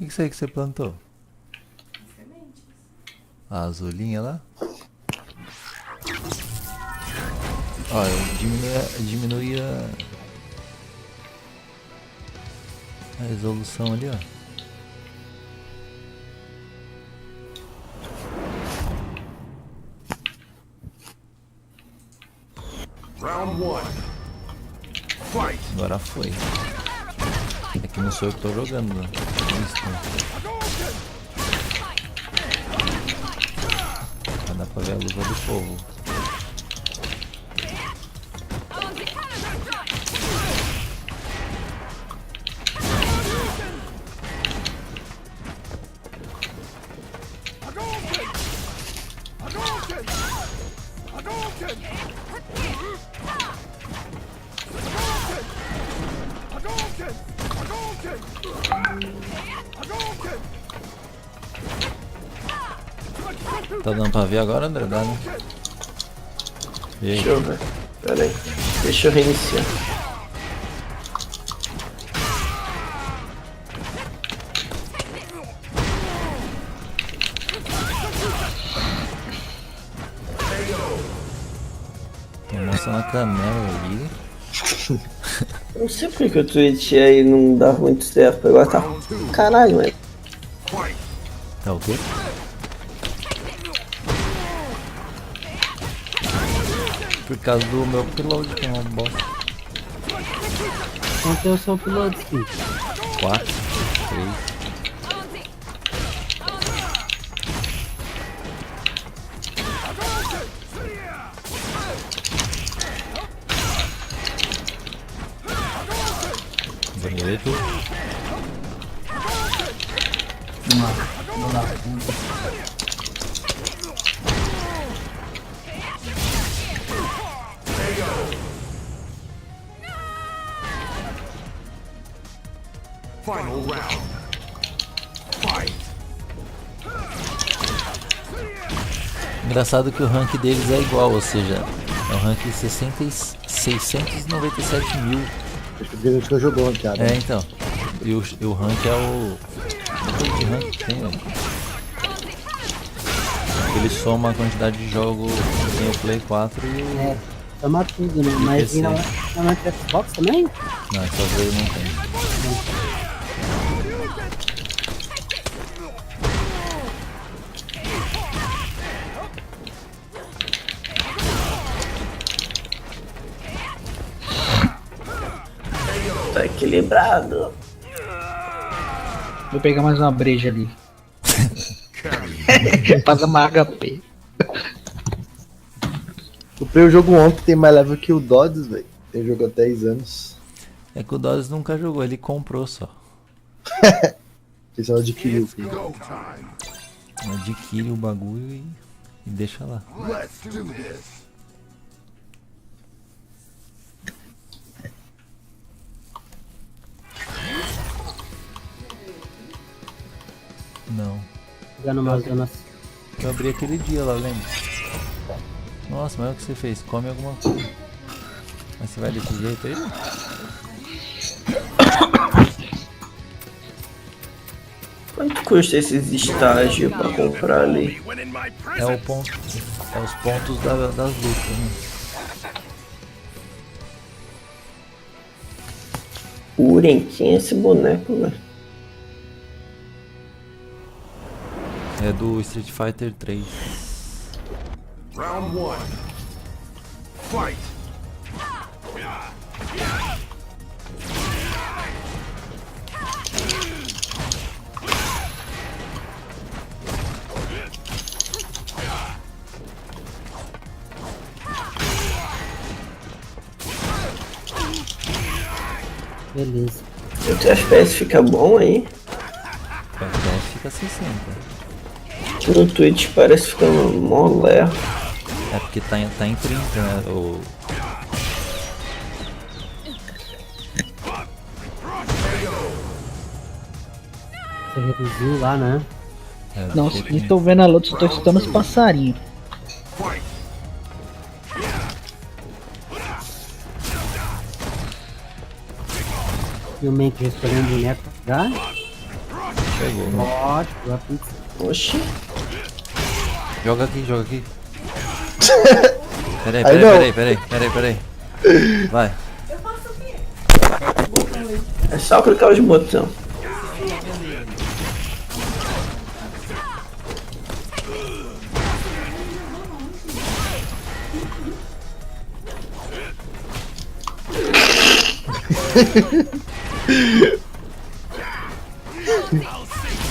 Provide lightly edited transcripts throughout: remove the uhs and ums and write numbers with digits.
que é isso aí que você plantou? Sementes. A azulinha lá? Ó, eu diminui a resolução ali, ó. Round 1. Fight. Agora foi. É que não sou eu que tô jogando, né? Vai dar pra ver a luva do povo. Tá dando pra ver agora, André? Dá, né? E aí? Deixa eu ver. Pera aí. Deixa eu reiniciar. Mostra na câmera ali. Não sei porque que o Twitch aí não dá muito certo. Agora tá. Caralho, mano. Fight. Tá o quê? Por causa do meu upload, que é uma bosta. Quanto é o seu upload, Steve? 4, 3. Bonito. Vamos lá. Final round. Fight. Engraçado que o rank deles é igual, ou seja, é o rank 697 mil. Acho que a gente jogou ranqueado. É, então. E o rank é o. Quanto de rank que tem, velho? Ele soma a quantidade de jogo que tem o Play 4 e o. É, toma tudo, né? Mas PC. e não é Xbox também? Não, só ver não tem. Tá equilibrado. Vou pegar mais uma breja ali. Pra dar uma HP. Comprei o jogo ontem, tem mais level que o Dodys, velho. Tem jogo há 10 anos. É que o Dodys nunca jogou, ele comprou só. Ele só adquiriu. It's go time. Adquire o bagulho e deixa lá. Let's do this. Não. Jogando uma zona. Eu abri aquele dia lá, lembra? Nossa, mas é o que você fez? Come alguma coisa. Mas você vai desse jeito aí? Quanto custa esses estágios pra comprar ali? É o ponto. É os pontos das lutas, né? Uren, quem é esse boneco, velho? É do Street Fighter 3. Round 1. Fight. Beleza. O teu FPS fica bom aí? O FPS fica 60. No Twitch parece ficando molé. É porque tá em 30, né? Você reduziu lá, né? Não, não tô vendo a luta, só tô escutando os passarinhos. Fight. E o Menk escolhendo boneco já? Pegou. Ótimo, a pizza. Oxi. Joga aqui, joga aqui. Peraí, Aí não. peraí. Vai. Eu faço o quê? É só clicar os botões.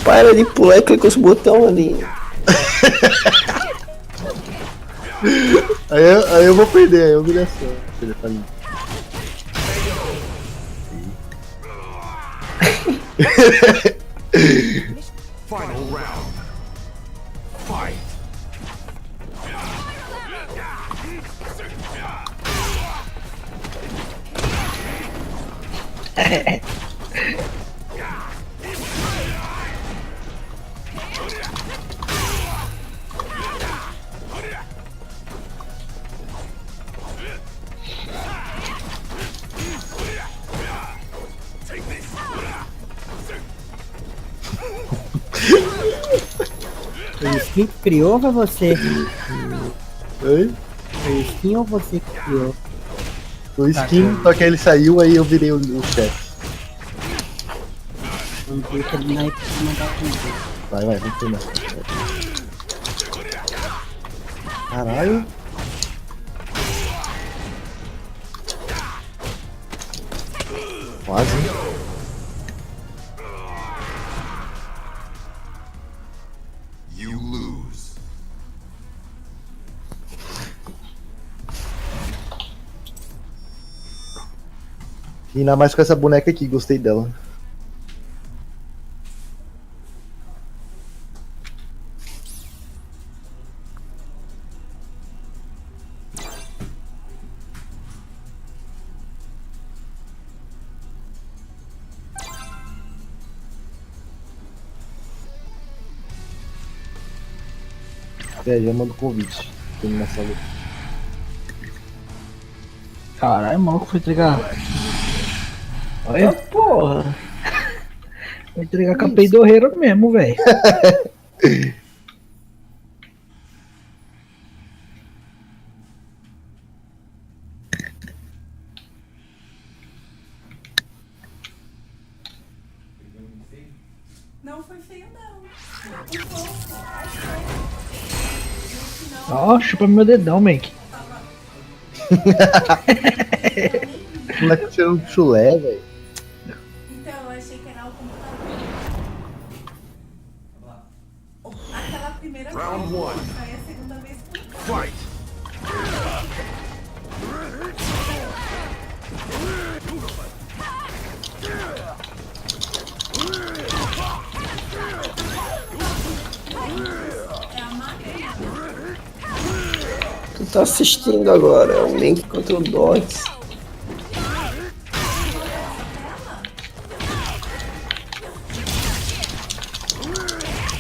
Para de pular e clica os botões ali. Aí eu vou perder, aí é humilhação. Ele tá ali. Final round. Fight. O skin que criou ou foi você? Oi? Foi o skin ou você que criou? O skin, só que aí ele saiu, aí eu virei o chefe. Não deixa ele na equipe mandar comigo. Vai, vamos treinar. Caralho. Quase. You lose. E ainda mais com essa boneca aqui, gostei dela. Já manda o convite. Terminar essa luta. Caralho, o maluco foi entregar. Olha, porra. Foi entregar com a peidorreira mesmo, velho. Não foi feio, não. Foi fofo. Ó, chupa meu dedão, Menk. O moleque tirando chulé, velho. Então, eu achei que era o computador. Aquela primeira vez. Round one. Aí a segunda vez foi. Fight. É a máquina. Tu tá assistindo agora, é o Menk contra o Dodys.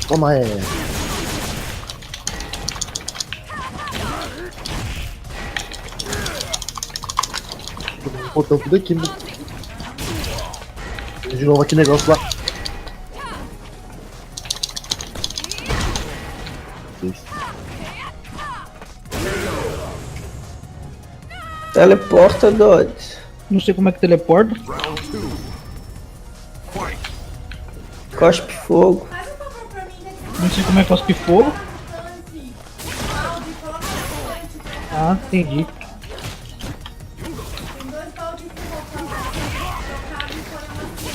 Toma, é. Botão tudo aqui, mano. De novo aquele negócio lá. Isso. Teleporta, Dodys. Não sei como é que teleporta. Round two. Fight. Cospe fogo. Faz um favor pra mim, né? Não sei como é que cospe fogo. Tanque. Balde, coloca bastante. Ah, entendi. Tem 2 baldes de roupa lá. Trocado e põe uma assim.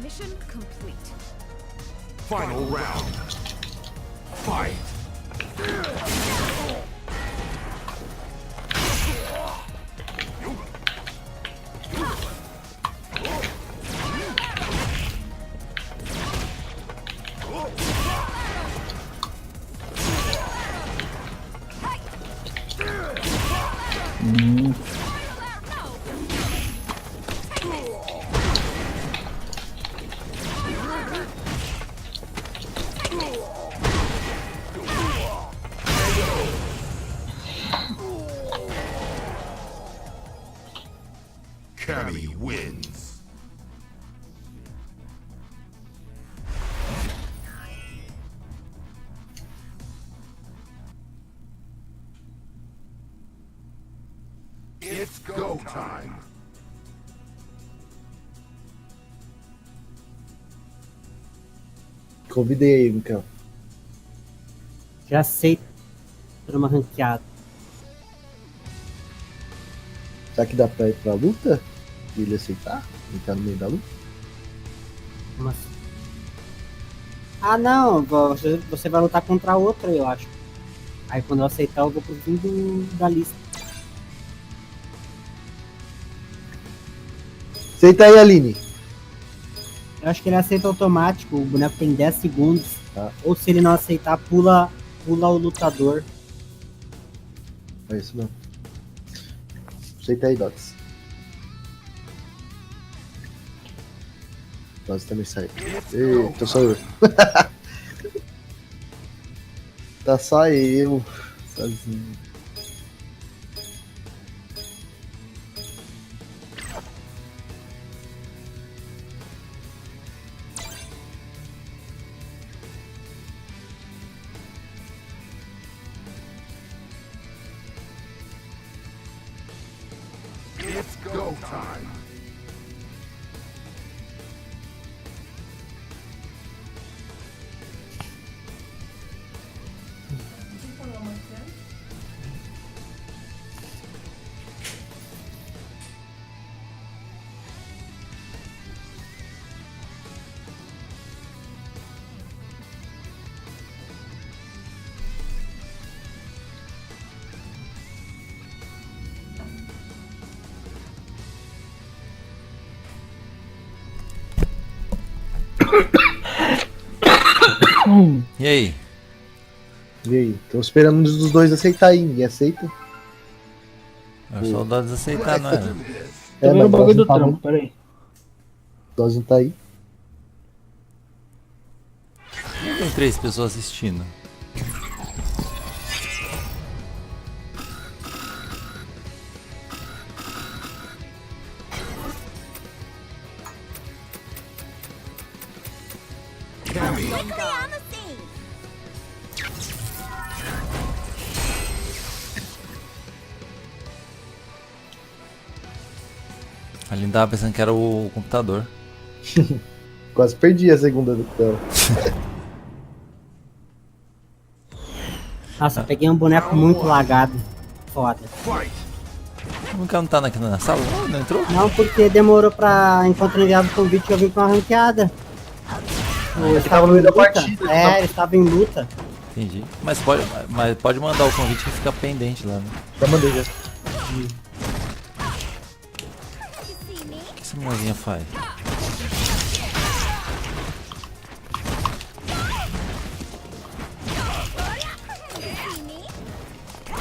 Mission complete. Final round. Fight. Cammy wins. It's go time. Convidei aí, Mikael. Já aceito por uma ranqueada. Será que dá pra ir pra luta? E ele aceitar? Entrar no meio da luta? Como assim? Ah, não, você vai lutar contra outra, eu acho. Aí quando eu aceitar, eu vou pro fim da lista. Aceita aí, Aline. Eu acho que ele aceita automático, o boneco tem 10 segundos. Tá. Ou se ele não aceitar, pula o lutador. É isso não. Aceita aí, Dodys. Dodys também saiu. Eita, só eu. Tá só eu. Sozinho. It's go time. Quem falou amanhã? E aí? E aí? Tô esperando um dos dois aceitar aí. Ninguém aceita? É só o Dodys aceitar, não é? Tô vendo o mas bagulho do Dodys não tá trampo, peraí. Dodys não tá aí. Tem 3 pessoas assistindo. Cammy. A Aline tava pensando que era o computador. Quase perdi a segunda dela. Nossa, eu peguei um boneco muito lagado. Foda. Fight. O Mikael não tá aqui na sala? Não entrou? Não, porque demorou pra enquanto enviado o convite eu vim com uma ranqueada. Eles tava no meio da em luta. partida, É, então. eles estavam em luta. Entendi. Mas pode mandar o convite que fica pendente lá, né? Já mandei já. O que essa mulherzinha faz?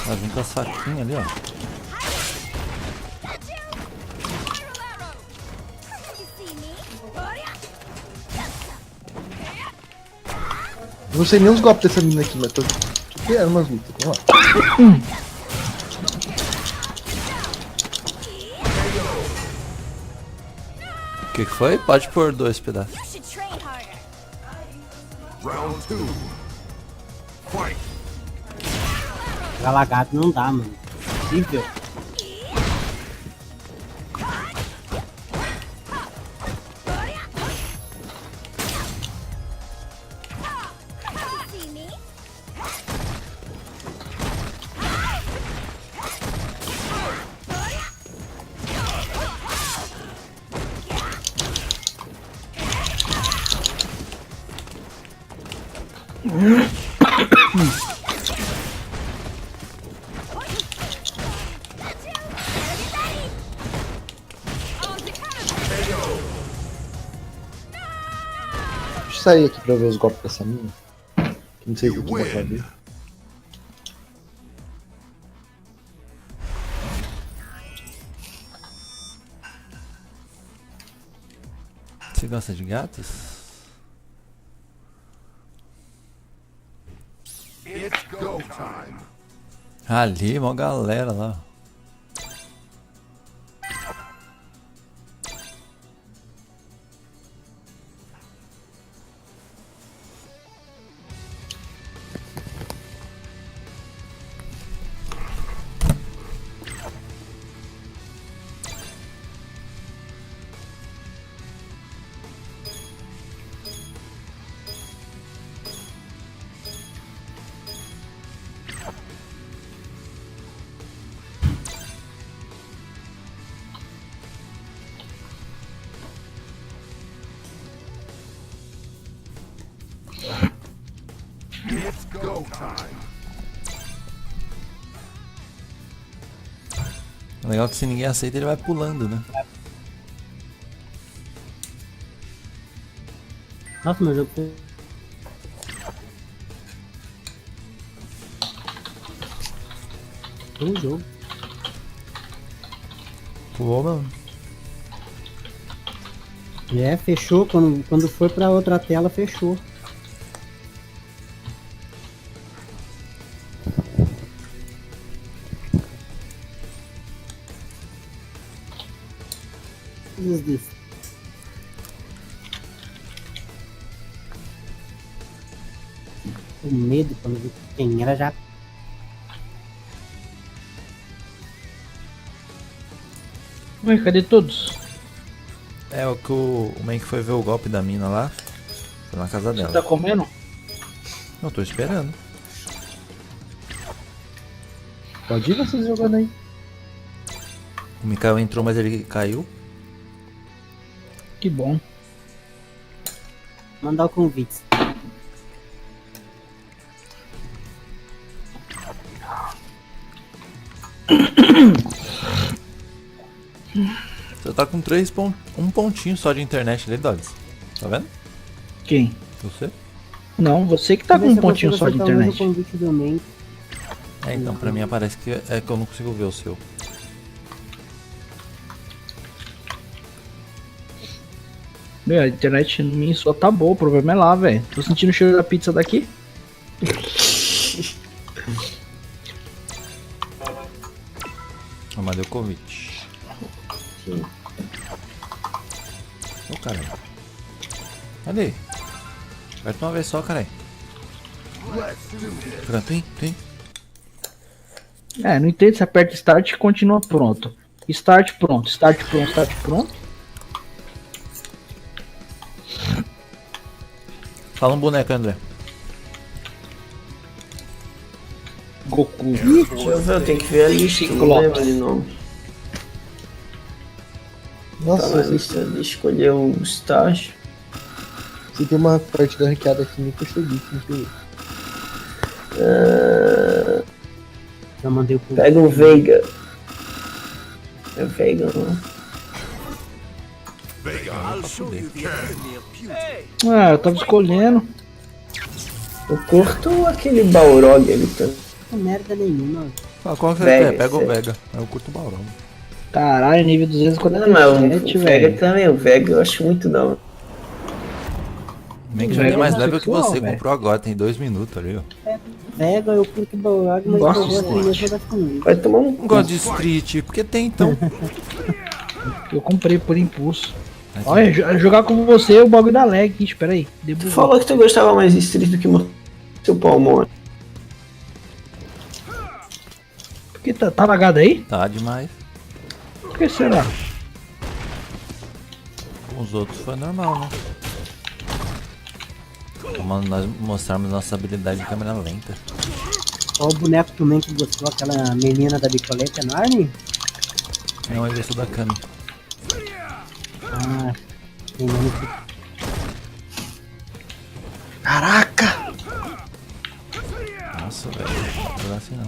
Ela vem com as faquinhas ali, ó. Não sei nem os golpes dessa menina aqui, mas tô criando umas lutas. Vamos lá. O que foi? Pode pôr 2 pedaços. Round 2. Fight. Jogar lagado não dá, mano. Horrível. Deixa eu sair aqui pra ver os golpes dessa mina. Que não sei o que eu vou fazer. você gosta de gatos? It's go time. Ali, uma galera lá. It's go time. O legal é que se ninguém aceita, ele vai pulando, né? Nossa, meu jogo foi... Um jogo. Pulou, mano. É, fechou. Quando foi pra outra tela, fechou. This. O medo quando vi quem era já. Ué, cadê todos? É o que o Menk foi ver o golpe da mina lá. Foi na casa Você dela. tá comendo? Eu tô esperando. Pode ir vocês jogando aí. O Mikael entrou, mas ele caiu. Que bom. Mandar o convite. Você tá com um pontinho só de internet ali, Dodys. Tá vendo? Quem? Você? Não, você que tá com um pontinho só de internet. O convite do Menk. É, então pra mim aparece que é que eu não consigo ver o seu. Meu, a internet minha só tá boa, o problema é lá, velho. Tô sentindo o cheiro da pizza daqui. Mandei o convite. Ô, caralho. Cadê? Aperta uma vez só, caralho. Tem. É, não entendo se aperta start e continua pronto. Start pronto, start pronto, start pronto. Fala um boneco, André. Goku. Deixa eu ver, eu tenho que ver a lista, eu não lembro de nome. Tá Nossa, na lista de escolher o estágio. você tem uma partida ranqueada aqui, nem percebi. Já mandei o convite. Pega o Veiga. É Veiga, né? Ah, eu tava escolhendo. Eu curto aquele Balrog ali também. Não merda nenhuma. Ah, qual que você Vega, quer? Pega o sei. Vega. Eu curto o Baurão. Caralho, nível Não, mas 247, o Vega velho. também, o Vega eu acho muito da hora. Menk já Vega tem mais é level que homossexual, você, velho. comprou agora, tem 2 minutos ali, ó. Pega, eu curto o Balrog, mas Gosto eu gosto de mesmo de jogar comigo. Vai tomar um Não gosto de Street, porque tem então. Eu comprei por impulso. Olha, jogar com você o bagulho da lag. Ixi, espera aí. Tu Debugou. falou que tu gostava mais de Street do que seu Palmon. Por que tá lagado aí? Tá demais. Por que será? Com os outros foi normal, né? Como nós mostrarmos nossa habilidade de câmera lenta. Qual o boneco que o Menk gostou? Aquela menina da bicoleta enorme? Não é isso da Kami. Ah, tem nome que... Caraca! Nossa, velho. Não pode jogar assim não.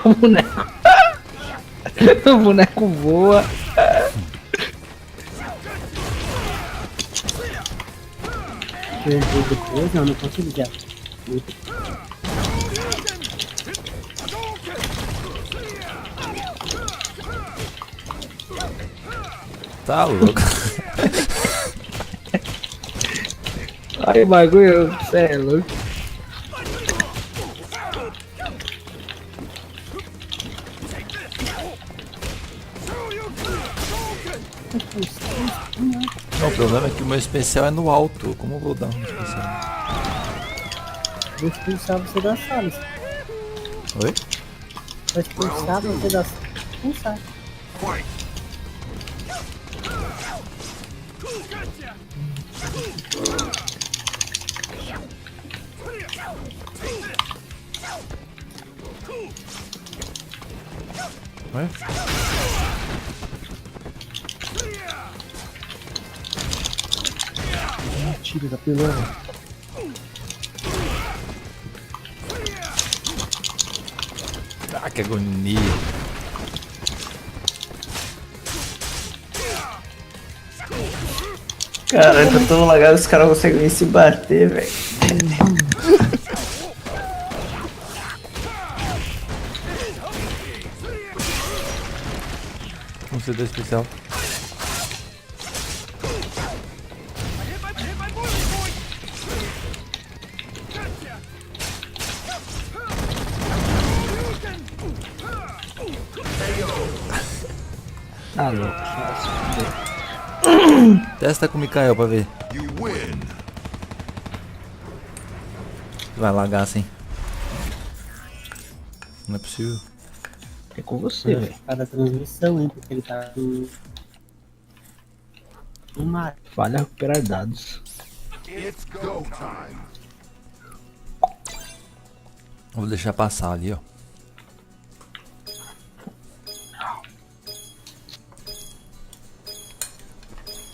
O boneco. O boneco voa. eu entrei depois, não consigo já. Tá louco. Ai, bagulho, cê é louco. Não, o problema é que o meu especial é no alto. Como eu vou dar um especial? Vou expulsar você da sala. Oi? Vou expulsar você da sala. Expulsar. Ué? Mentira, tá pelando. Ah, que agonia. Caralho, tá tão lagado, os caras não conseguem nem se bater, velho. Um CD especial. Tá louco. Testa com o Mikael pra ver. You win. Vai lagar assim. Não é possível. É com você, velho. Cada transmissão, hein? Porque ele tá no mar. Falha recuperar dados. It's go time. Vou deixar passar ali, ó.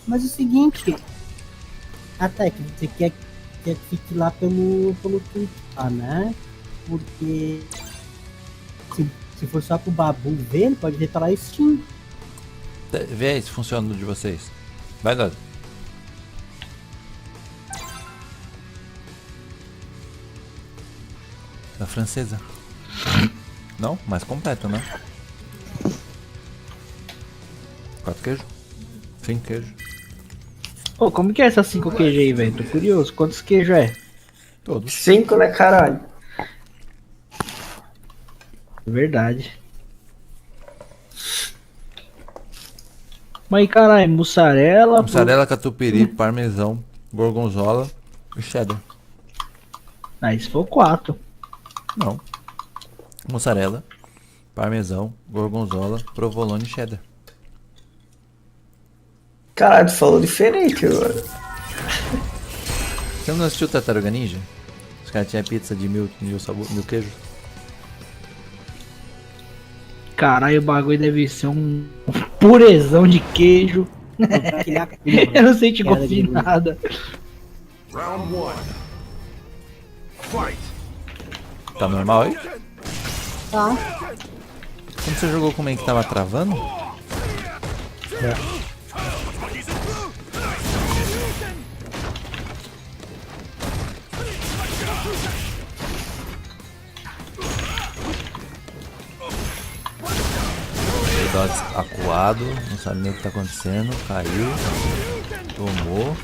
Mas é o seguinte, até que você quer que fique lá pelo Twitter, né? Porque se for só pro Babu ver, ele pode ver pela Steam. Vê aí se funciona no de vocês. Vai, Dodys. Da francesa. Não? Mais completo, né? 4 queijos. 5 queijos. Ô, como que é essas 5 queijos aí, velho? Tô curioso. Quantos queijos é? Todos. 5, né, caralho? Verdade. Mas caralho, mussarela. Mussarela, catupiry, parmesão, gorgonzola e cheddar. Ah, isso foi 4. Não. Mussarela, parmesão, gorgonzola, provolone e cheddar. Caralho, tu falou diferente agora. Você não assistiu Tartaruga Ninja? Os caras tinham pizza de mil sabor, mil queijos. Caralho, o bagulho deve ser um purezão de queijo. Eu não senti gosto de nada. Round 1. Fight. Tá normal aí? Tá. Quando você jogou como é que tava travando? O Dodys acuado, não sabe nem o que tá acontecendo, caiu, tomou,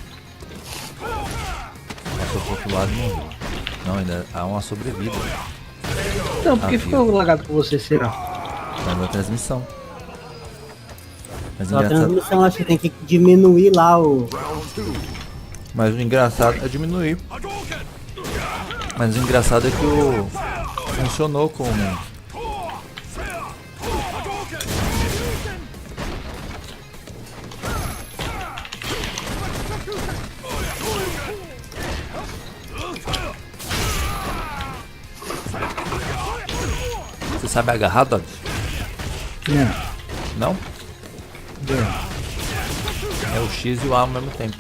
passou pro outro lado e morreu. Não, ainda há uma sobrevida Então, por que Ah, ficou lagado com você, será? na transmissão. Mas Só a transmissão, acho que tem que diminuir lá o... Mas o engraçado é diminuir. Mas o engraçado é que o funcionou com o Menk. Você sabe agarrar, Dodys? Não? É o X e o A ao mesmo tempo.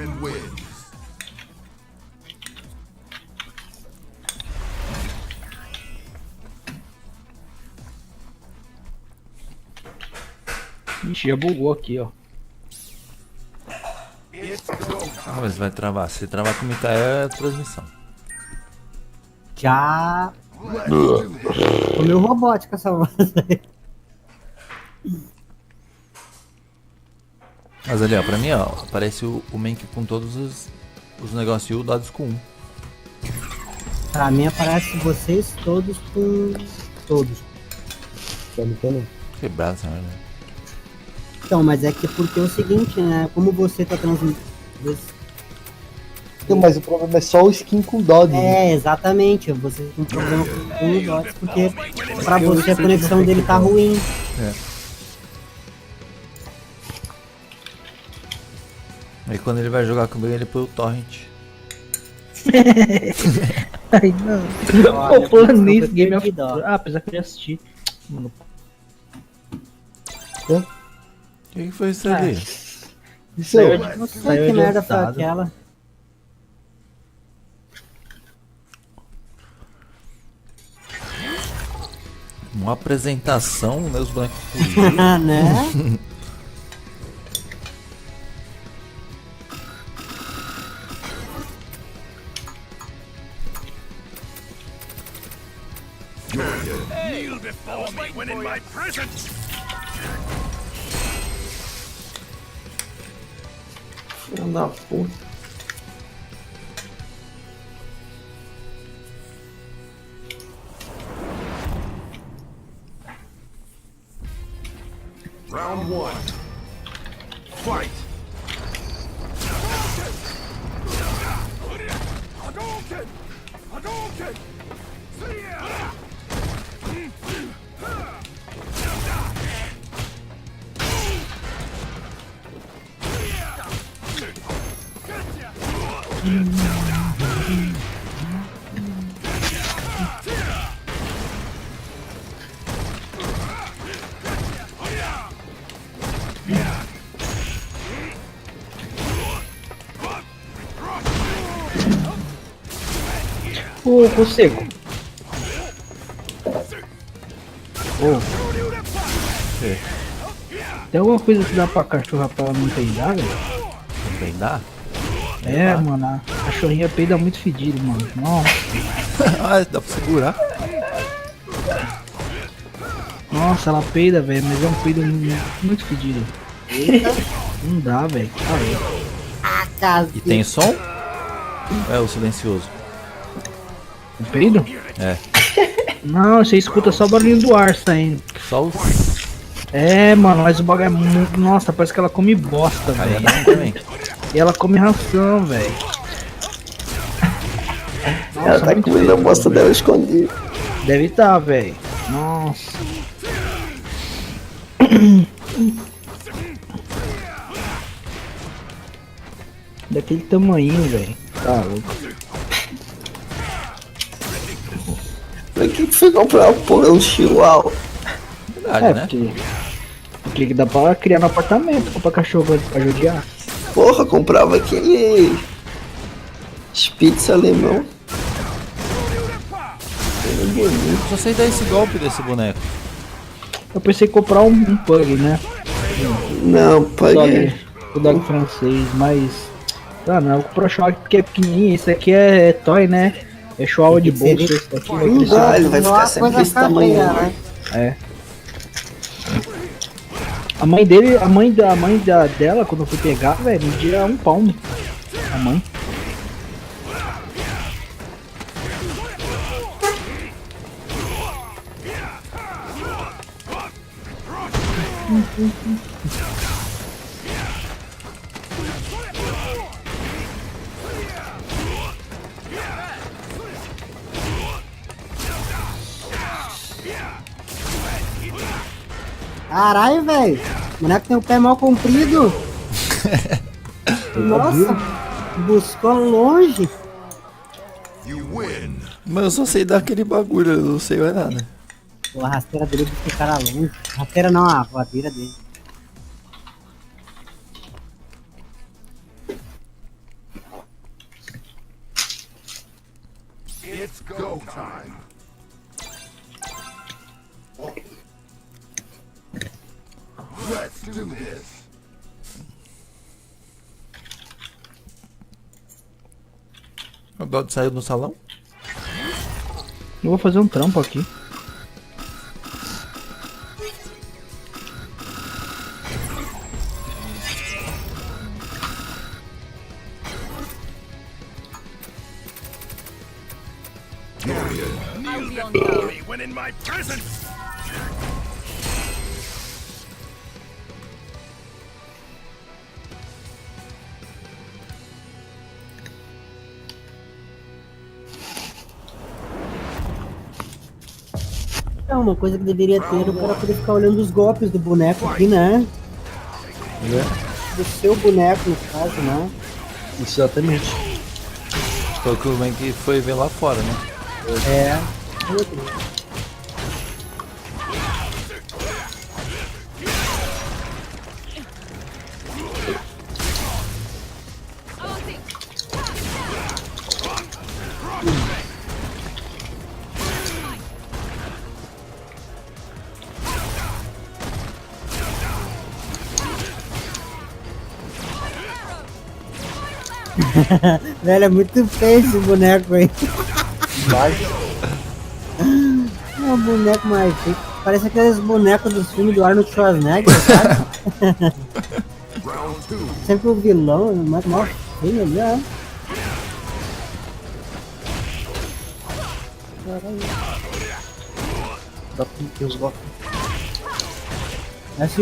Champion wins. Ixi, já bugou aqui, ó. It's go time. Ah, mas vai travar. Se travar com o Mikael é a transmissão. Já. Comeu robótica essa voz aí. Mas ali, ó, pra mim, ó, aparece o Menk com todos os negócios e o Dodys com um. Pra mim aparece vocês todos com todos. Tá me entendendo? Quebrado essa merda. Então, mas é que porque é o seguinte, né? Como você tá transmitindo. Não, mas o problema é só o skin com Dodys. É, exatamente. Você tem um problema com o Dodys, porque pra você a conexão dele tá ruim. Aí quando ele vai jogar comigo, ele põe o torrent. Ai, não. Olha, Pô, falando eu nisso, tô Game of perdido, ó. Thrones. Ah, apesar que eu já assisti. Mano, O que foi isso ali? Isso aí. Não sei Saiu que merda foi adiantado. aquela. Uma apresentação, né? Os bonecos fugiram. Né? Kneel before me when in my presence. Filho da puta. Round one. Fight. Hadouken! Hadouken! ô seco. É. Tem alguma coisa que dá pra cachorra pra ela não peidar, velho? Não tem dá? É, mano, a cachorrinha peida muito fedido, mano. Nossa, Ah, dá pra segurar. nossa, ela peida, velho, mas é um peido muito fedido. Não dá, velho. E tem som? É o silencioso. Um peido? É. Não, você escuta só o barulhinho do ar saindo. Só o É, mano, mas o bagulho é muito. Nossa, parece que ela come bosta, Aí velho. não também. E ela come ração, velho. Ela tá muito comendo a feio, bosta velho. dela escondida. Deve estar, velho. Nossa. Daquele tamanho, velho. Tá louco. Pra que tu foi comprar uma porra um chihuahua? Verdade, É, né? porque dá pra criar no apartamento, comprar cachorro pra judiar. Porra, comprava aquele Spitz alemão. Só sei dar esse golpe desse boneco. Eu pensei em comprar um pug, né? Não, paguei. O dog francês, mas. Ah, não, eu compro o chihuahua porque é pequenininho. Esse aqui é toy, né? É chihuahua de bolsa. Esse daqui vai Não crescer. dá, ele vai ficar sempre desse tamanho. né? É. A mãe dela, quando eu fui pegar, velho, media 1 pound. A mãe. Caralho, velho. O boneco tem o pé mal comprido. Nossa. Buscou longe. You win. Mas eu só sei dar aquele bagulho, eu não sei mais nada. Pô, a rasteira dele buscou o cara longe. Rasteira não, a voadeira dele. It's go time. Let's do this. O Dodys saiu do salão? Eu vou fazer um trampo aqui. I'll be on Before guard. me when in my presence. É uma coisa que deveria ter o cara poder ficar olhando os golpes do boneco aqui, né? Do seu boneco, no caso, né? Exatamente. Foi o que o Menk foi ver lá fora, né? É. Velho, é muito feio esse boneco aí. É um boneco mais feio. Parece aqueles bonecos dos filmes do Arnold Schwarzenegger, sabe? Sempre o vilão, mas mal feio ali, ó. Dá pra ter os golpes. Parece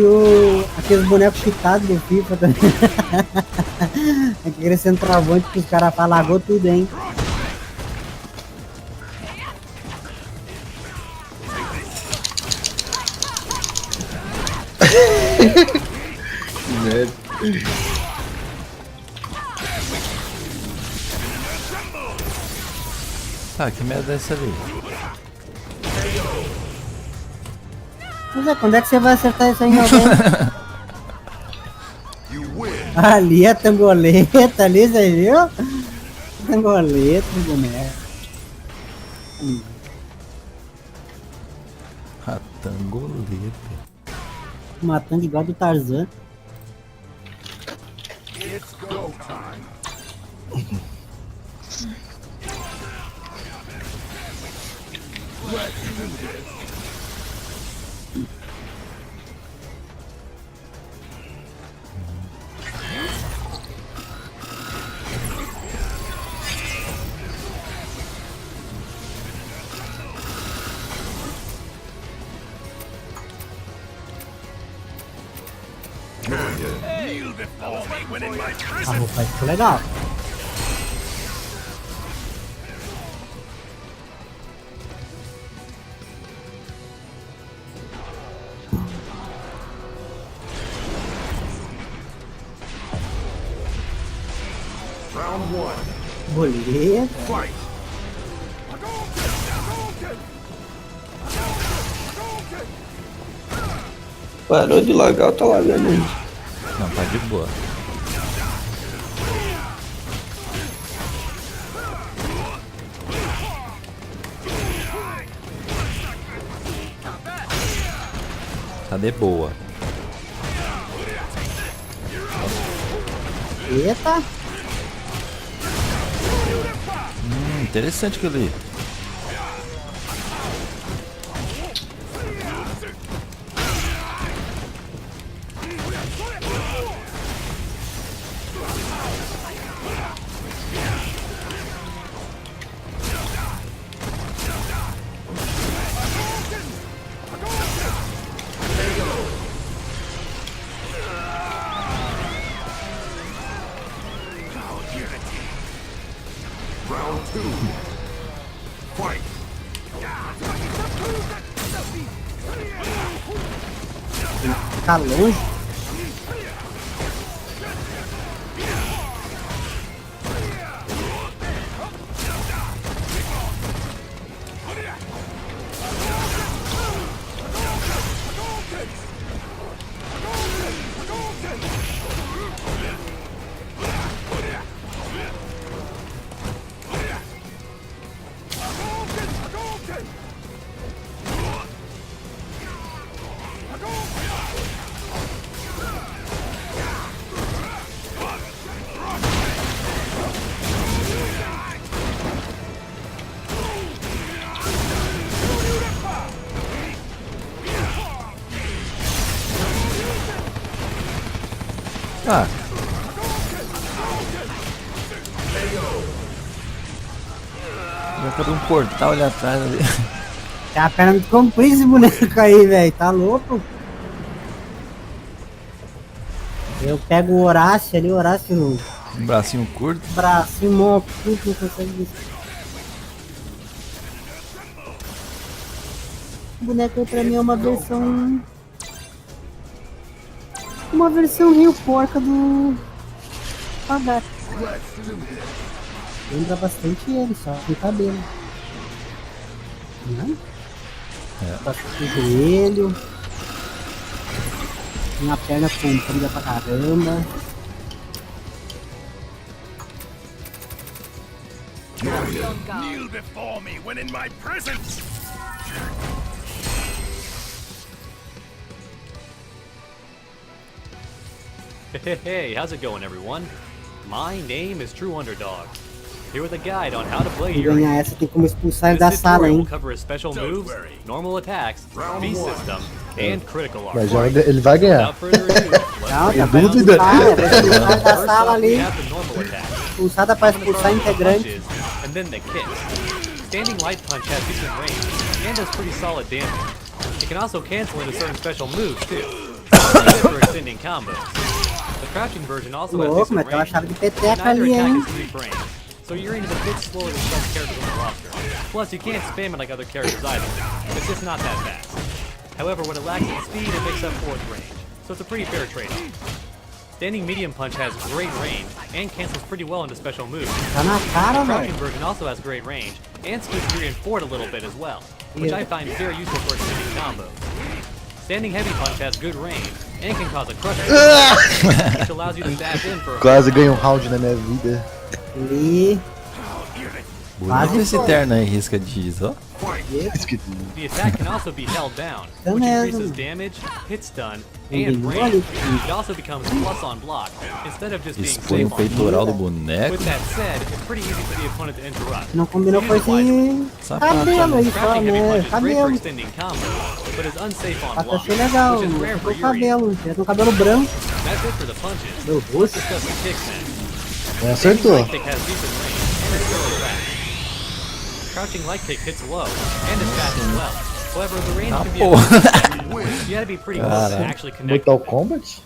aqueles bonecos cheatados do FIFA também. Aquele centroavante que os caras falagou tudo, hein? Merda. Tá, que merda é essa ali? Mas é, quando é que você vai acertar isso aí em alguém? Ali a tangoleta, ali, você viu? Tangoleta, boneco. A tangoleta. Matando igual do Tarzan. It's go time. Let's do this. Kneel before me when in my A presence. roupa ficou legal. Round one. Boleta. Fight. Parou de lagar, tá lagando aí. Não, tá de boa. Tá de boa. Eita. Interessante aquilo ali. Round two. Fight. Tá longe. Já cadê um portal ali atrás ali. Tem a perna muito comprida esse boneco aí, velho. Tá louco? Eu pego o Horácio ali, o Horácio. Um bracinho curto. Bracinho mó curto, não consegue ver. O boneco aí pra mim é uma versão. Uma versão meio porca do. Pagato. Lembra bastante ele, só com cabelo. Né? Bastante joelho. Uma perna comprida pra caramba. Kneel before me when in my presence. Hey, how's it going, everyone? My name is True Underdog. Here with a guide on how to play Pra your ganhar essa tem como expulsar ele This da sala, tutorial will hein? cover his special moves, normal attacks, beast system, and critical art. Mas já ele vai ganhar. Without further ado, Não, tá let's pra dúvida. expulsar, vai expulsar da First sala up, we ali. have the normal attack, Expulsada pra expulsar integrante. punches, and then the kicks. Standing light punch has decent range and does pretty solid damage. It can also cancel into certain special moves too, good for extending combos. The crouching version also has Louco, decent mas tem uma range. chave de peteca Neither ali, attack hein? is free frame, so your range is a bit slower than some characters on the roster. Plus, you can't spam it like other characters either. It's just not that fast. However, when it lacks in speed, it makes up for its range, so it's a pretty fair trade-off. Standing medium punch has great range and cancels pretty well into special moves. Tá na cara, The crouching velho. version also has great range and scoots Miriam forward a little bit as well, which I find very useful for extending combos. Standing heavy punch has good range and can cause a crush, which allows you to dash in for a Quase ganhei um round na minha vida. Ali. Bonito esse terno aí, risca de giz, ó. The attack can also be held down, Então which mesmo. increases damage, hit stun, Ninguém and olha range. isso. It also becomes plus on block, instead of just being Expõe o safe on block. peitoral do boneco. With that said, it's pretty easy for the opponent to interrupt. Não combinou com esse Sapato, cabelo aí só, Crouching heavy né? punch is great for Cabelo. extending combos, but is unsafe on Até block, achei legal. which is rare for Ficou o Yuri. cabelo. Ele tem um cabelo branco. That's it for the punches. Meu Let's rosto. discuss the kicks then. Acertou. Light kick has decent range and is fairly fast. Crouching light kick hits low and is fast as well. However, the range can be you gotta be pretty close to actually connect. Mortal Kombat?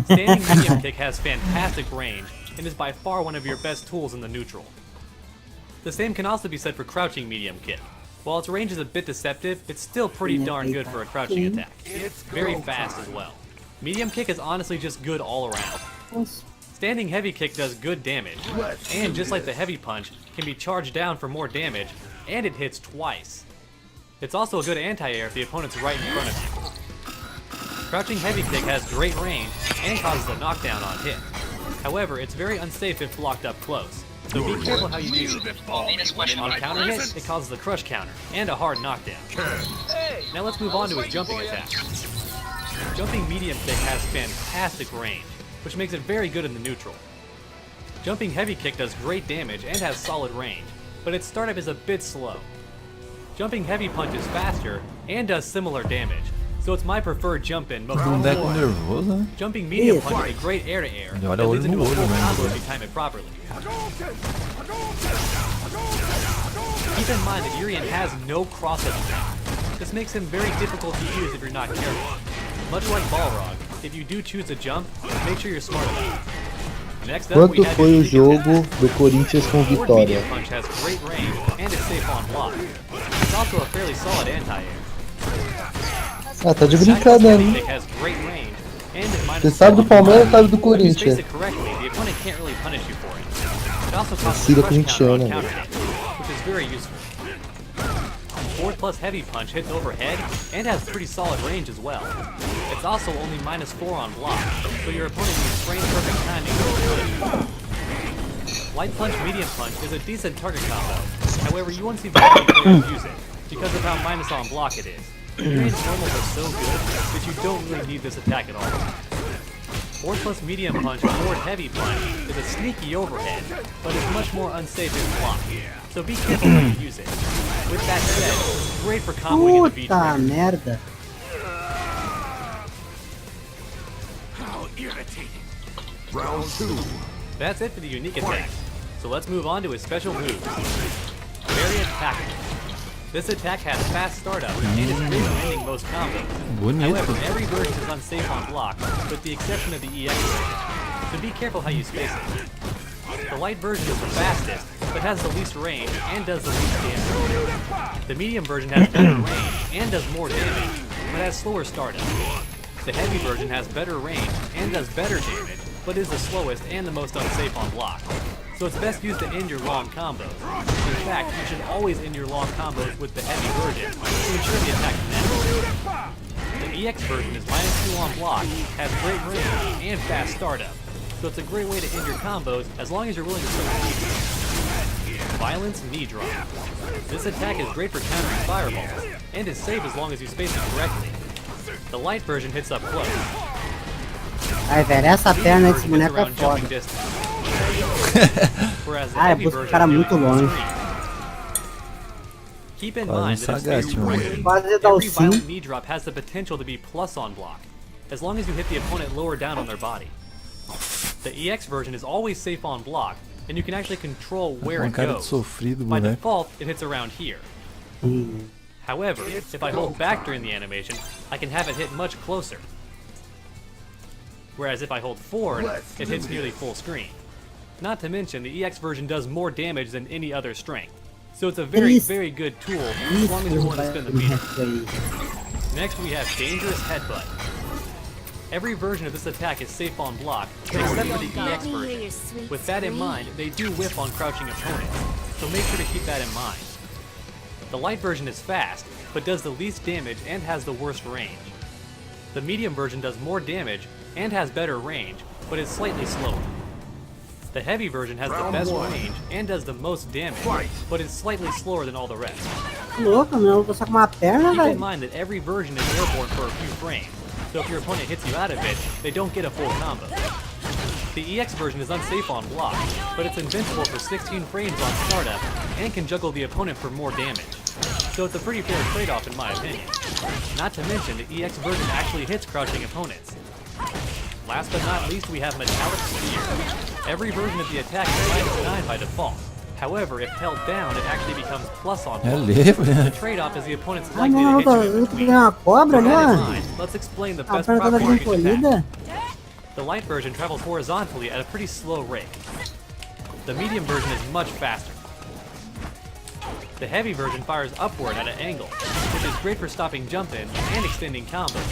Standing medium kick has fantastic range and is by far one of your best tools in the neutral. The same can also be said for crouching medium kick. While its range is a bit deceptive, it's still pretty darn good for a crouching attack. It's very fast as well. Medium kick is honestly just good all around. Nossa. Standing heavy kick does good damage, and just like the heavy punch, can be charged down for more damage, and it hits twice. It's also a good anti-air if the opponent's right in front of you. Crouching heavy kick has great range and causes a knockdown on hit. However, it's very unsafe if blocked up close, so be careful how you use it. On counter hit, it causes a crush counter and a hard knockdown. Now let's move on to his jumping attack. Jumping medium kick has fantastic range, which makes it very good in the neutral. Jumping heavy kick does great damage and has solid range, but its startup is a bit slow. Jumping heavy punch is faster and does similar damage, so it's my preferred jump in most of the Boneco war. nervoso, né? Jumping medium punch is a great air to air Olha that o leads olho into no a full olho, né? combo if you time it properly. Keep in mind that Urian has no cross-up attack. This makes him very difficult to use if you're not careful. Much like Balrog, if you do choose to jump, make sure you're smart about it. Next up, we Quanto have foi o unique jogo attack. do Corinthians com Forward vitória? medium punch has great range and is safe on block. It's also a fairly solid anti-air. Ah, tá de Sideways brincadeira, heavy hein? kick has great range and is minus Você sabe do 4 on Palmeiras, block. sabe do If you space Corinthians. it correctly, the opponent can't really punish you for it. It also causes Siga a crush counter on corintiano, counter hit, which is very useful. Forward plus heavy punch hits overhead and has pretty solid range as well. It's also only minus 4 on block, so your opponent needs frame perfect timing to punish you. Light punch medium punch is a decent target combo. However, you won't see very many players use it because of how minus on block it is. Urian's normals are so good that you don't really need this attack at all. Forward plus medium punch forward heavy punch is a sneaky overhead, but is much more unsafe in block. So be careful when you use it. With that said, it's great for comboing in the beach Puta range. merda. How irritating. Round two. That's it for the unique attack. So let's move on to his special move. Variant Tackle. This attack has fast startup and is great for ending most combos. Bonito. However, every version is unsafe on block, with the exception of the EX version. So be careful how you space it. The light version is the fastest, but has the least range and does the least damage. The medium version has better range and does more damage, but has slower startup. The heavy version has better range and does better damage, but is the slowest and the most unsafe on block. So it's best used to end your long combos. In fact, you should always end your long combos with the heavy version to ensure the attack connects. The EX version is -2 on block, has great range, and fast startup. So it's a great way to end your combos as long as you're willing to still defeat. Violence Knee Drop. This attack is great for countering fireballs, and is safe as long as you space it correctly. The light version hits up close. Ai, velho, essa perna desse boneco é Around jumping foda. distance. Whereas the Ah, eu heavy pus o version cara is muito really longe. extreme. Keep in Quase mind that if sagaz, spaced meu correctly, Quase dar o every violent sim. knee drop has the potential to be plus on block, as long as you hit the opponent lower down on their body. The EX version is always safe on block, and you can actually control where Com it cara de goes. sofrido, By boneco. default, it hits around here. However, if I hold back during the animation, I can have it hit much closer. Whereas if I hold forward, it hits nearly full screen. Not to mention, the EX version does more damage than any other strength. So it's a very, Isso. very good tool as long as you're willing to spin the meter. Isso aí. Next we have Dangerous Headbutt. Every version of this attack is safe on block, except for the EX version. With that in mind, they do whiff on crouching opponents, so make sure to keep that in mind. The light version is fast, but does the least damage and has the worst range. The medium version does more damage and has better range, but is slightly slower. The heavy version has the best range and does the most damage, but is slightly slower than all the rest. Louco, meu, eu tô só com uma perna, Keep in velho. mind that every version is airborne for a few frames, so if your opponent hits you out of it, they don't get a full combo. The EX version is unsafe on block, but it's invincible for 16 frames on startup and can juggle the opponent for more damage. So it's a pretty fair trade-off in my opinion. Not to mention, the EX version actually hits crouching opponents. Last but not least, we have Metallic Spear. Every version of the attack is -9 by default. However, if held down, it actually becomes plus on É block. livre, The né? trade-off is the opponent's Ah, likely to não, hit you in eu between. peguei uma cobra, With that in né? mind, let's explain the A best perna toda proper each attack. encolhida. The light version travels horizontally at a pretty slow rate. The medium version is much faster. The heavy version fires upward at an angle, which is great for stopping jump-in and extending combos.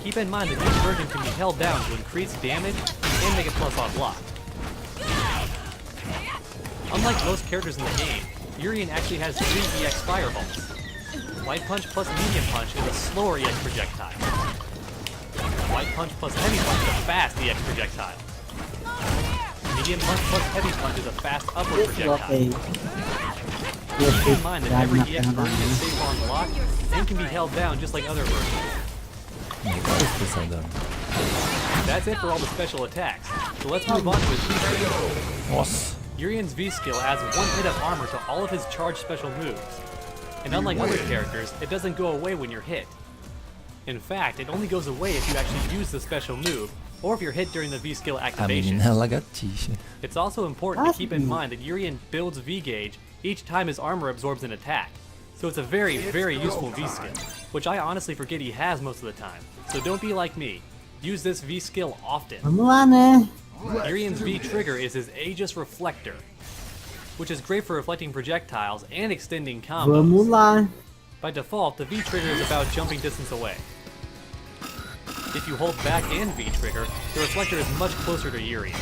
Keep in mind that each version can be held down to increase damage and make it plus on block. Unlike most characters in the game, Urien actually has 3 EX fireballs. Light Punch plus Medium Punch is a slower EX projectile. Light Punch plus Heavy Punch is a fast EX projectile. Medium Punch plus Heavy Punch is a fast upward Esse bloco projectile. aí. Keep in mind that every na EX perna da version is mãe. safe on block and can be held down just like other versions. Legal a expressão dela. That's it for all the special attacks. So let's move on to his V-skill. Nossa. Urien's V-skill adds 1 hit of armor to all of his charged special moves. And unlike other characters, it doesn't go away when you're hit. In fact, it only goes away if you actually use the special move, or if you're hit during the V-skill A activation. menina é lagartixa. It's also important to keep in mind that Urien builds V-gauge each time his armor absorbs an attack. So it's a very, very useful V-skill, which I honestly forget he has most of the time. So don't be like me. Use this V-skill often. Vamos lá, né? Urien's V-trigger is his Aegis Reflector, which is great for reflecting projectiles and extending combos. Vamos lá. By default, the V-trigger is about jumping distance away. If you hold back and V-trigger, the reflector is much closer to Urien.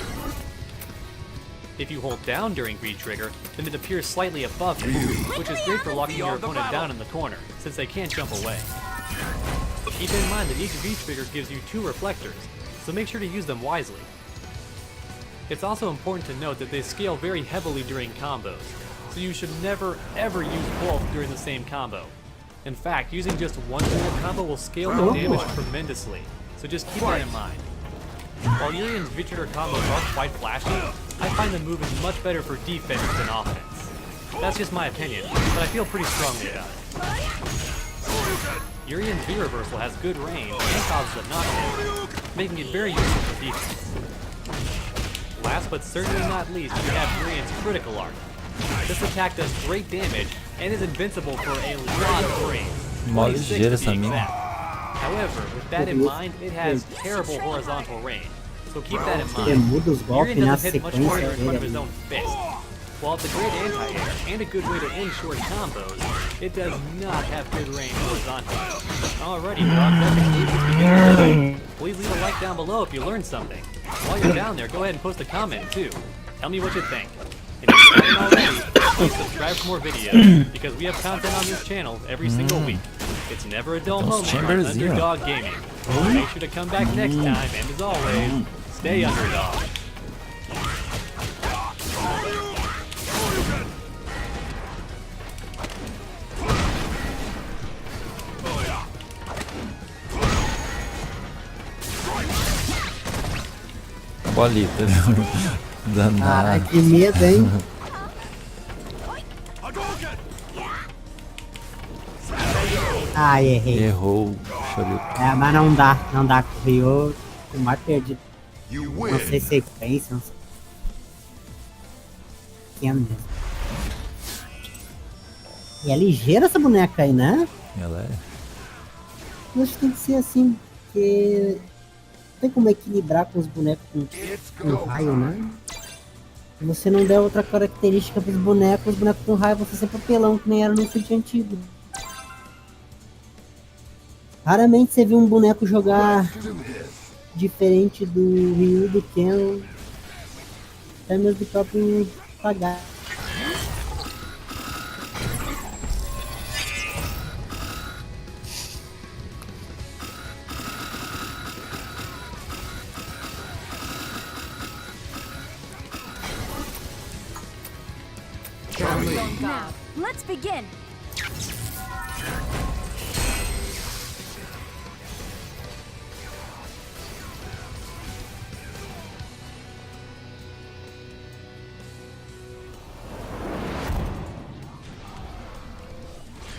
If you hold down during V-trigger, then it appears slightly above you, which is great for locking your opponent down in the corner, since they can't jump away. Keep in mind that each V-trigger gives you 2 reflectors, so make sure to use them wisely. It's also important to note that they scale very heavily during combos, so you should never ever use both during the same combo. In fact, using just one dual combo will scale the damage tremendously, so just keep that in mind. While Urien's V-trigger combos are quite flashy, I find the move is much better for defense than offense. That's just my opinion, but I feel pretty strongly about it. Urien's V-reversal has good range and causes a knockdown, making it very useful for defense. Last but certainly not least, we have Brian's critical arc. This attack does great damage and is invincible for a lot of frames. Mó 26 ligeira to be essa mina. exact. However, with that in mind, it has terrible horizontal range. So keep that in Ele mind. muda os golpes Tyrion na doesn't hit much harder sequência in front of dele. his own fist. While it's a great anti-air and a good way to end short combos, it does not have good range horizontally. Alrighty, dogs, that concludes this video. Please leave a like down below if you learned something. While you're down there, go ahead and post a comment too. Tell me what you think. And if you haven't already, please subscribe for more videos, because we have content on this channel every single week. It's never a dull moment on Underdog Gaming. Make sure to come back next time, and as always, stay underdog. Bolita, né? Danado. Caralho, que medo, hein? Ai, errei. Errou. Chorou. É, mas não dá. Correu com mais perdido. Não sei sequência, não sei. Pequeno mesmo. E é ligeira essa boneca aí, né? Ela é. Eu acho que tem que ser assim, porque não tem como equilibrar com os bonecos com raio, né? Se você não der outra característica pros bonecos, os bonecos com raio vão ser sempre apelão, que nem era no Switch antigo. Raramente você vê um boneco jogar diferente do Ryu, do Ken, até mesmo do próprio Pagar. Now, let's begin.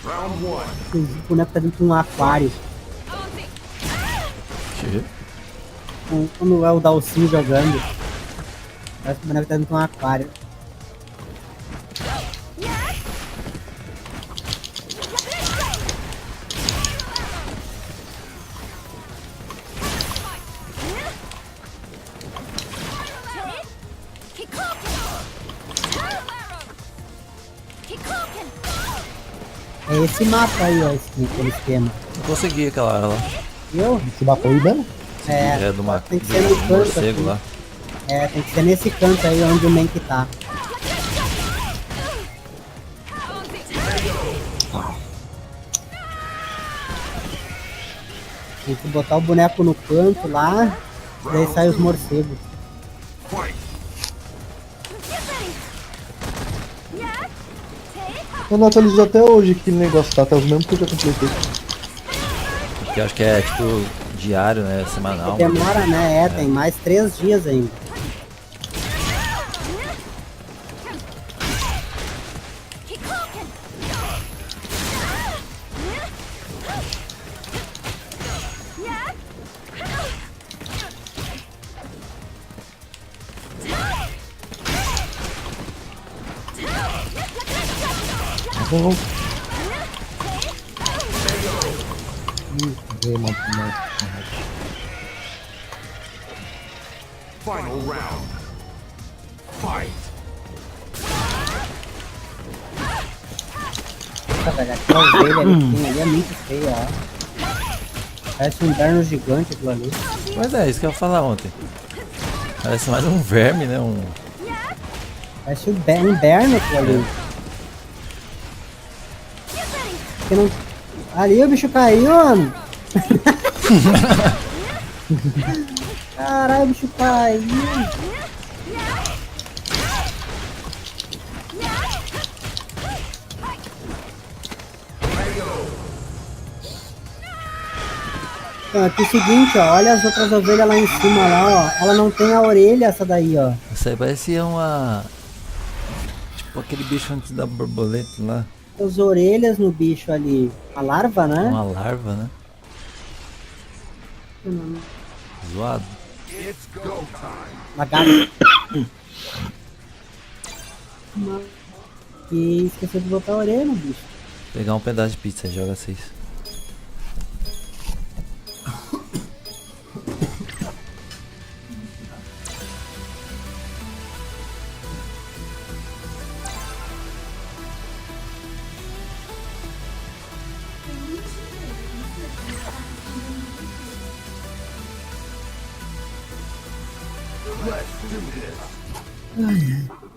Round one. O boneco tá dentro de um aquário. Quando é o Dalcinho jogando, parece que o boneco tá dentro de um aquário. É esse mapa aí, ó, aquele esquema. Não consegui aquela hora lá. Viu? Esse mapa aí mesmo? É do tem que ser no canto morcego aqui. lá. É, tem que ser nesse canto aí onde o Menk tá. Tem que botar o boneco no canto lá, e daí sai os morcegos. Eu não atualizou até hoje aquele negócio, tá? Até os mesmos que eu já completei. Porque eu acho que é tipo diário, né? Semanal. Demora, né? É, tem mais 3 dias ainda. Final round. Fight. Nossa, velho, aquela ovelha ali que tem ali é muito feia, ó. Parece um inverno gigante aquilo ali. Mas é, isso que eu ia falar ontem. Parece mais um verme, né? Parece um inverno aquilo ali. Que não... Ali o bicho caiu, mano. Caralho, o bicho caiu. Então, aqui é o seguinte, ó, olha as outras ovelhas lá em cima, lá, ó. Ela não tem a orelha, essa daí, ó. Essa aí parecia uma... Tipo aquele bicho antes da borboleta lá. As orelhas no bicho ali. A larva, né? Uma larva, né? Zoado. It's go time. Lagado. E esqueceu de botar a orelha no bicho. Pegar um pedaço de pizza, joga 6.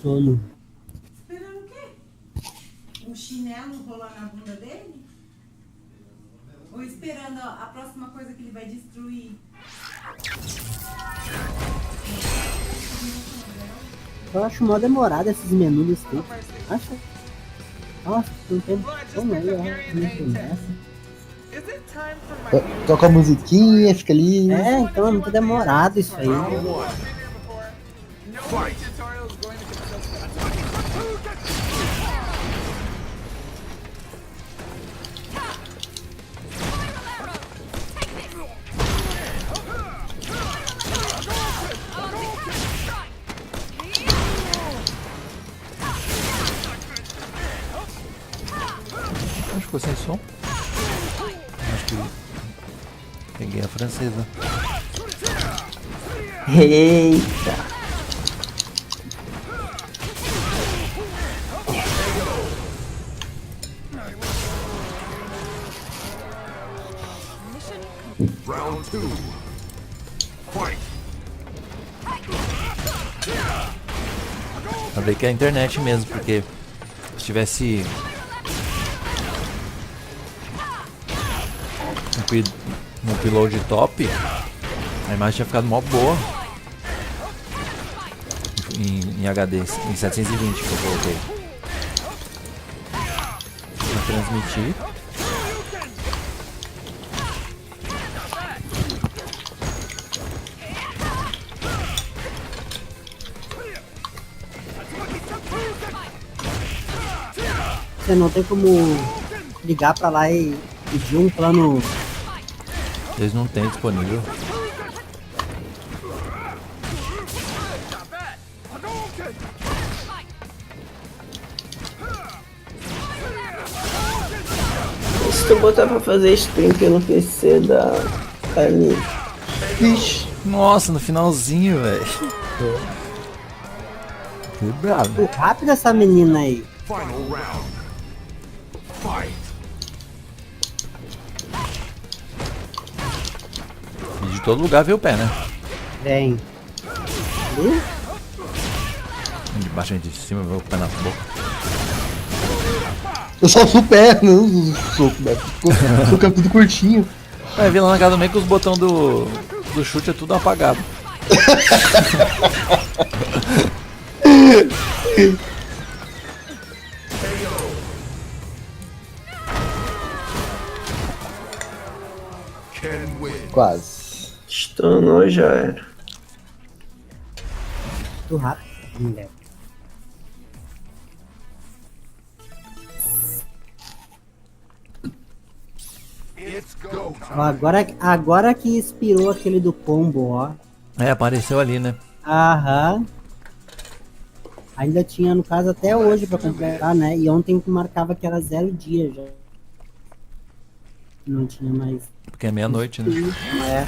Sono. Esperando o quê? Um chinelo rolar na bunda dele? Ou esperando a próxima coisa que ele vai destruir? Eu acho mó demorado esses menus desse tempo. Acho. Nossa, não tem como aí, ó. Toca a musiquinha, fica ali. É, então é muito demorado isso aí. Acho que ficou sem som. Acho que peguei a francesa. Eita. Round 2. Fight. Pra ver que é a internet mesmo, porque se tivesse um upload top, a imagem tinha ficado mó boa em HD, em 720 que eu coloquei. Vou transmitir. Você não tem como ligar pra lá e pedir um plano. Eles não têm disponível. Se tu botar pra fazer stream pelo PC da Carlinhos. Ixi, nossa, no finalzinho, velho. Que brabo. Rápido essa menina aí. Final round. Fight. E de todo lugar veio o pé, né? Vem. Ali? De baixo e de cima veio o pé na boca. Eu só uso o pé, não uso o soco, né? Ficou tudo curtinho. Vai vir lá na casa do meio que os botões do chute é tudo apagado. Can win. Quase. Estourou, já era. Muito rápido. Mulher. It's go time. Ó, agora que expirou aquele do combo, ó. É, apareceu ali, né? Aham. Ainda tinha, no caso, até hoje pra completar, né? E ontem que marcava que era 0 dias já. Não tinha mais. Porque é meia-noite, né? É.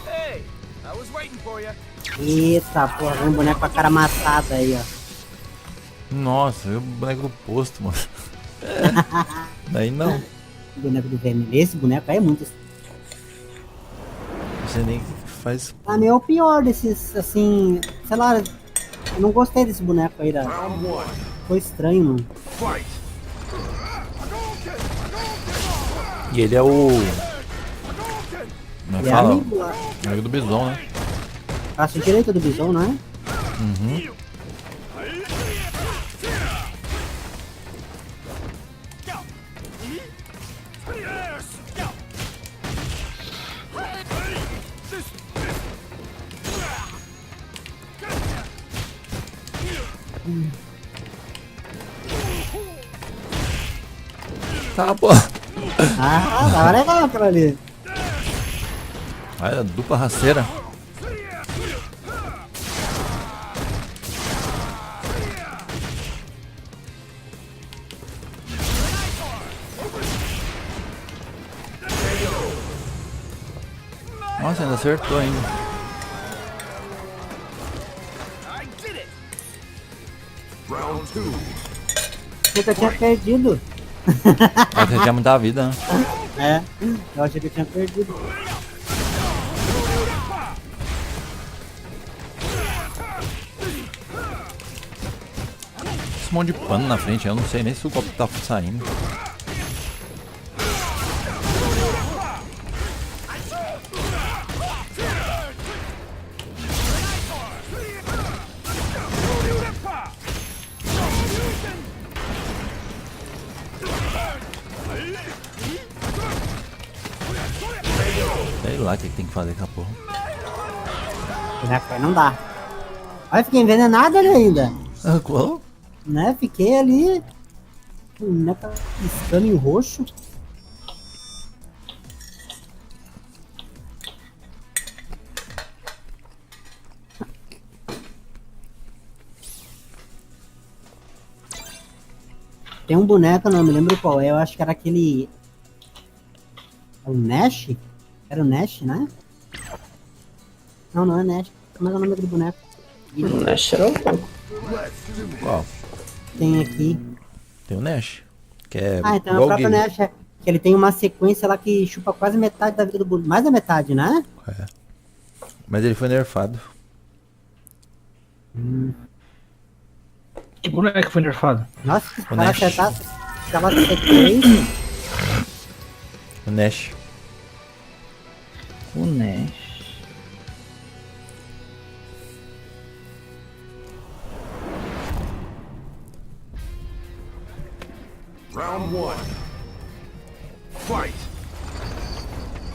Hey, I was waiting for you. Eita, porra, um boneco com a cara amassada aí, ó. Nossa, eu o boneco do posto, mano. Daí não. O boneco do vermelho. Esse boneco aí é muito. Não sei nem o que faz. Pra mim é o pior desses, assim. Sei lá. Eu não gostei desse boneco aí, da. Round 1. Foi estranho, mano. Fight. E ele é o. Como é que Ele é fala? amigo lá. Amigo do Bison, né? Braço direito do Bison, não é? Uhum. Tá, pô. Ah, da hora é legal aquela ali. Olha, dupla rasteira. Nossa, ainda acertou ainda. I did it. Round 2. Achei que eu tinha perdido. Vai ter muita vida, né? É, eu achei que eu tinha perdido. Esse monte de pano na frente, eu não sei nem se o golpe tá saindo. Sei lá o que tem que fazer com a porra. Não dá. Olha, fiquei envenenado ali ainda. Ah, qual? Né? Fiquei ali. Né, piscando em roxo. Tem um boneco, não me lembro qual é. Eu acho que era aquele. É o Nash? Era o Nash, né? Não, não é Nash. Como é o nome do boneco? Nash era o pouco. Qual? Tem aqui. Tem o Nash. Que é Ah, então é o próprio Nash. É, que ele tem uma sequência lá que chupa quase metade da vida do boneco. Mais da metade, né? É. Mas ele foi nerfado. Que boneco foi nerfado? Nossa, se o cara Nash. acertasse. Ficava C3. O Nash. O Nash. Round 1.